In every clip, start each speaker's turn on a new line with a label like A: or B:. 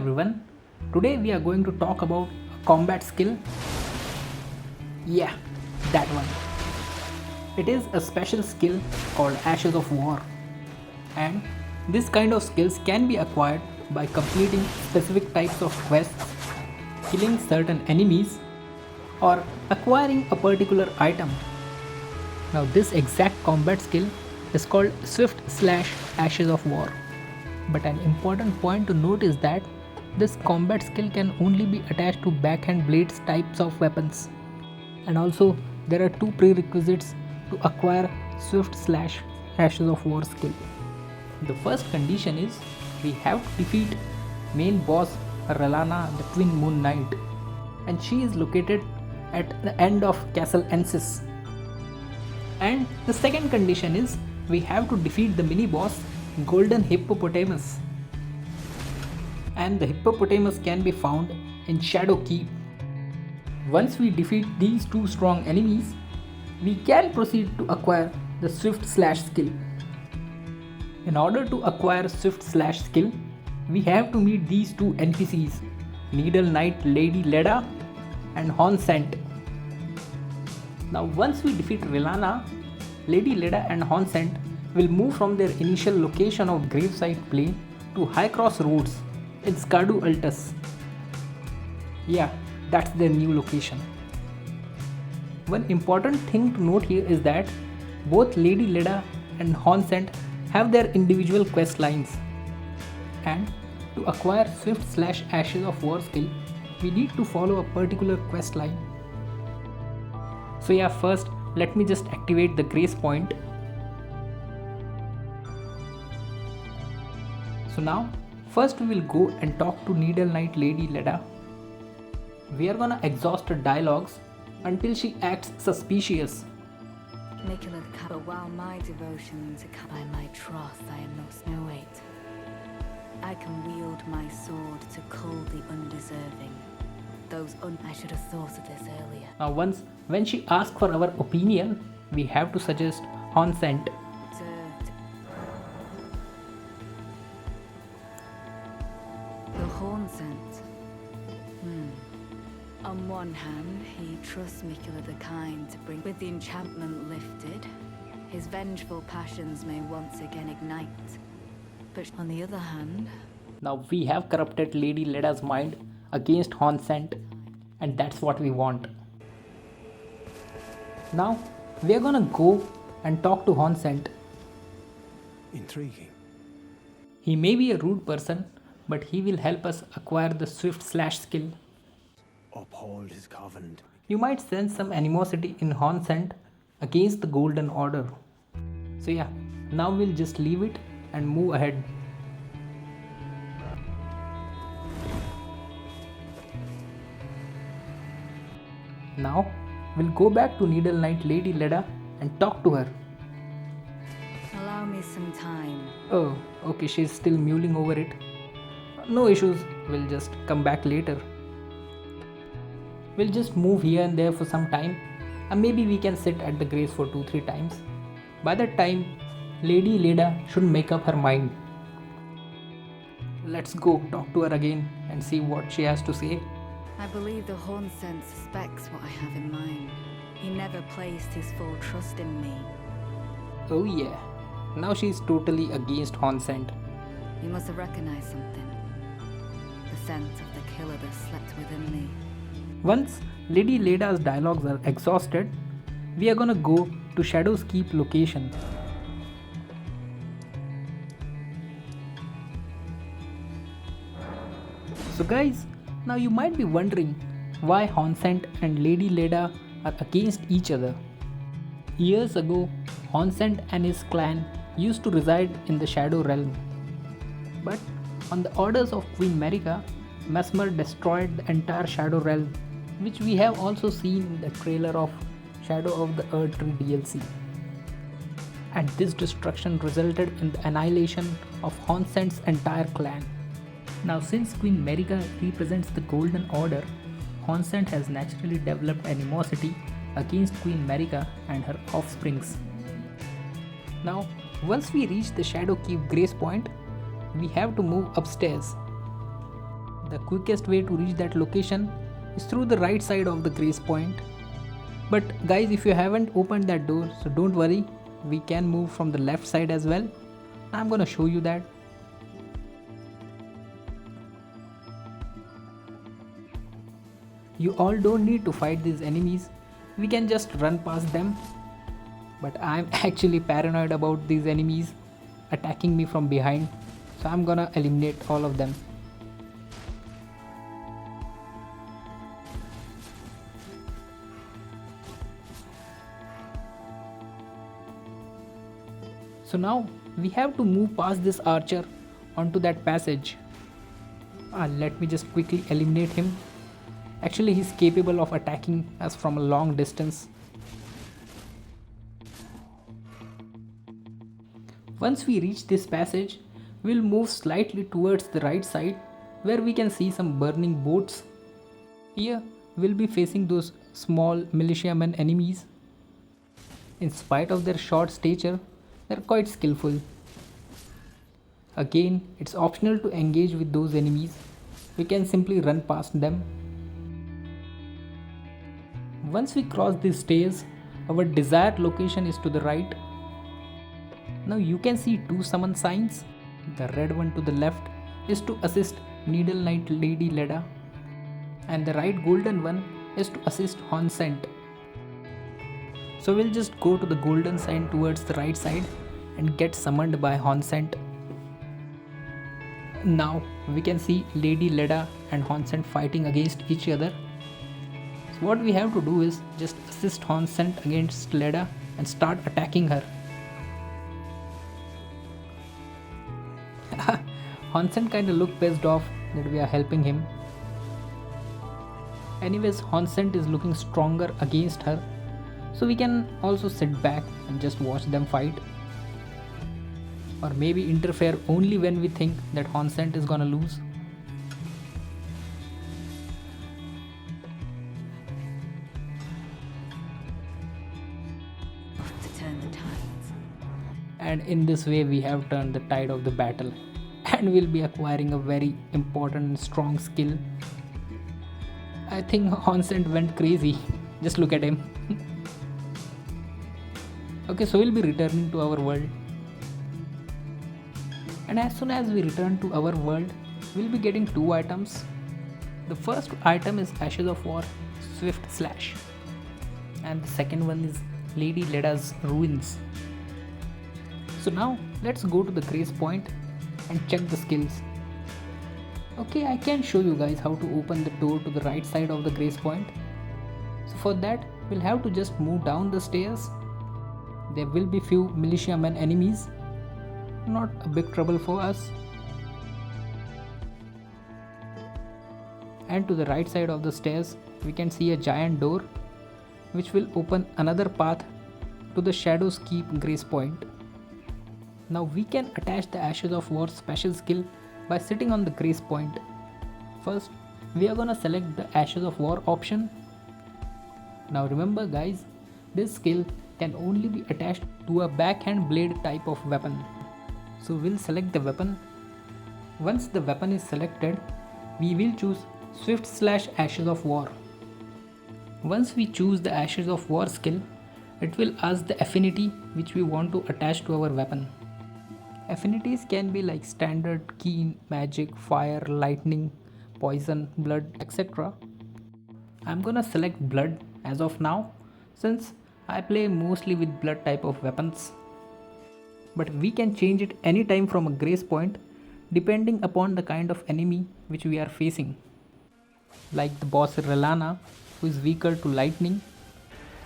A: everyone, today we are going to talk about a combat skill. Yeah, that one. It is a special skill called Ashes of War, and this kind of skills can be acquired by completing specific types of quests, killing certain enemies, or acquiring a particular item. Now this exact combat skill is called Swift/Ashes of War. But an important point to note is that this combat skill can only be attached to backhand blades types of weapons. And also there are two prerequisites to acquire Swift/Ashes of War skill. The first condition is we have to defeat main boss Relana the Twin Moon Knight, and she is located at the end of Castle Ensis. And the second condition is we have to defeat the mini boss Golden Hippopotamus, and the hippopotamus can be found in Shadow Keep. Once we defeat these two strong enemies, we can proceed to acquire the Swift/Slash skill. In order to acquire Swift/Slash skill, we have to meet these two NPCs, Needle Knight Lady Leda and Honsent. Now once we defeat Relana, Lady Leda and Honsent will move from their initial location of Graveside Plain to High Cross Roads in Skardu Altus. Yeah, that's their new location. One important thing to note here is that both Lady Leda and Honsent have their individual quest lines, and to acquire Swift/Ashes of War skill, we need to follow a particular quest line. So yeah, first let me just activate the grace point. So now, first we will go and talk to Needle Knight Lady Leda. We are gonna exhaust her dialogues until she acts suspicious.
B: Nicola Cabot, while my devotion to by my troth, I am no Snow White. I can wield my sword to cull the undeserving. I should have thought of this earlier.
A: Now when she asks for our opinion, we have to suggest Honsent.
B: The Honsent. On one hand, he trusts Mikula the Kind to bring with the enchantment lifted. His vengeful passions may once again ignite. But on the other hand...
A: Now we have corrupted Lady Leda's mind against Honsent, and that's what we want. Now we are gonna go and talk to Honsent.
C: Intriguing.
A: He may be a rude person, but he will help us acquire the Swift/Slash skill.
C: Uphold his covenant.
A: You might sense some animosity in Honsent against the Golden Order. So yeah, now we'll just leave it and move ahead. Now we'll go back to Needle Knight Lady Leda and talk to her.
B: Allow me some time.
A: Oh, okay, she's still mulling over it. No issues, we'll just come back later. We'll just move here and there for some time, and maybe we can sit at the grace for 2-3 times. By that time, Lady Leda should make up her mind. Let's go talk to her again and see what she has to say.
B: I believe the Honsent suspects what I have in mind. He never placed his full trust in me.
A: Oh yeah, now she's totally against Honsent.
B: You must have recognized something. The scent of the killer that slept within me.
A: Once Lady Leda's dialogues are exhausted, we are gonna go to Shadow's Keep location. So guys, now you might be wondering why Honsent and Lady Leda are against each other. Years ago, Honsent and his clan used to reside in the Shadow Realm. But on the orders of Queen Marika, Mesmer destroyed the entire Shadow Realm, which we have also seen in the trailer of Shadow of the Erdtree DLC. And this destruction resulted in the annihilation of Honsent's entire clan. Now since Queen Marika represents the Golden Order, Honsent has naturally developed animosity against Queen Marika and her offsprings. Now, once we reach the Shadow Keep Grace Point, we have to move upstairs. The quickest way to reach that location is through the right side of the grace point. But guys, if you haven't opened that door, so don't worry, we can move from the left side as well. I'm gonna show you that. You all don't need to fight these enemies, we can just run past them. But I'm actually paranoid about these enemies attacking me from behind, so I'm gonna eliminate all of them. So now we have to move past this archer onto that passage. Let me just quickly eliminate him. Actually, he's capable of attacking us from a long distance. Once we reach this passage, we'll move slightly towards the right side where we can see some burning boats. Here, we'll be facing those small militiamen enemies. In spite of their short stature, they're quite skillful. Again, it's optional to engage with those enemies. We can simply run past them. Once we cross these stairs, our desired location is to the right. Now you can see two summon signs. The red one to the left is to assist Needle Knight Lady Leda, and the right golden one is to assist Honsent. So we'll just go to the golden sign towards the right side and get summoned by Honsent. Now we can see Lady Leda and Honsent fighting against each other. So what we have to do is just assist Honsent against Leda and start attacking her. Honsent kinda look pissed off that we are helping him. Anyways, Honsent is looking stronger against her, so we can also sit back and just watch them fight. Or maybe interfere only when we think that Honsent is gonna lose.
B: To turn the tides.
A: And in this way we have turned the tide of the battle, and we'll be acquiring a very important and strong skill. I think Honsent went crazy. Just look at him. Okay, so we'll be returning to our world. And as soon as we return to our world, we'll be getting two items. The first item is Ashes of War Swift Slash, and the second one is Lady Leda's Ruins. So now let's go to the grace point and check the skills. Okay, I can show you guys how to open the door to the right side of the grace point. So for that, we'll have to just move down the stairs. There will be few militiamen enemies. Not a big trouble for us. And to the right side of the stairs, we can see a giant door which will open another path to the Shadow's Keep grace point. Now we can attach the Ashes of War special skill by sitting on the grace point. First, we are gonna select the Ashes of War option. Now remember guys, this skill can only be attached to a backhand blade type of weapon. So we'll select the weapon. Once the weapon is selected, we will choose Swift Slash Ashes of War. Once we choose the Ashes of War skill, it will ask the affinity which we want to attach to our weapon. Affinities can be like standard, keen, magic, fire, lightning, poison, blood, etc. I'm gonna select blood as of now, since I play mostly with blood type of weapons. But we can change it anytime from a grace point depending upon the kind of enemy which we are facing. Like the boss Relana, who is weaker to lightning,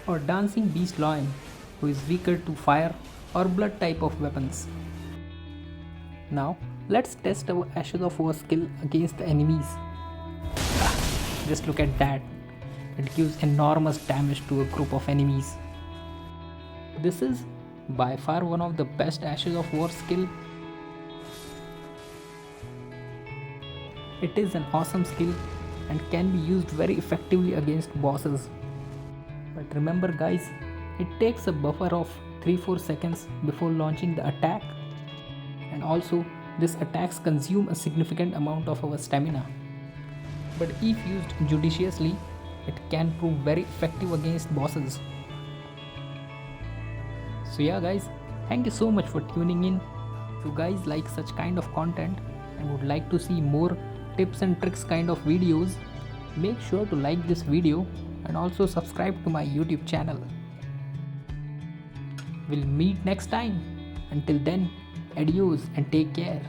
A: or Dancing Beast Lion, who is weaker to fire or blood type of weapons. Now let's test our Ashes of War skill against the enemies. Just look at that. It gives enormous damage to a group of enemies. This is by far one of the best Ashes of War skill. It is an awesome skill and can be used very effectively against bosses. But remember guys, it takes a buffer of 3-4 seconds before launching the attack, and also these attacks consume a significant amount of our stamina. but if used judiciously, it can prove very effective against bosses. So yeah guys, thank you so much for tuning in. If you guys like such kind of content and would like to see more tips and tricks kind of videos, make sure to like this video and also subscribe to my YouTube channel. We'll meet next time. Until then, adios and take care.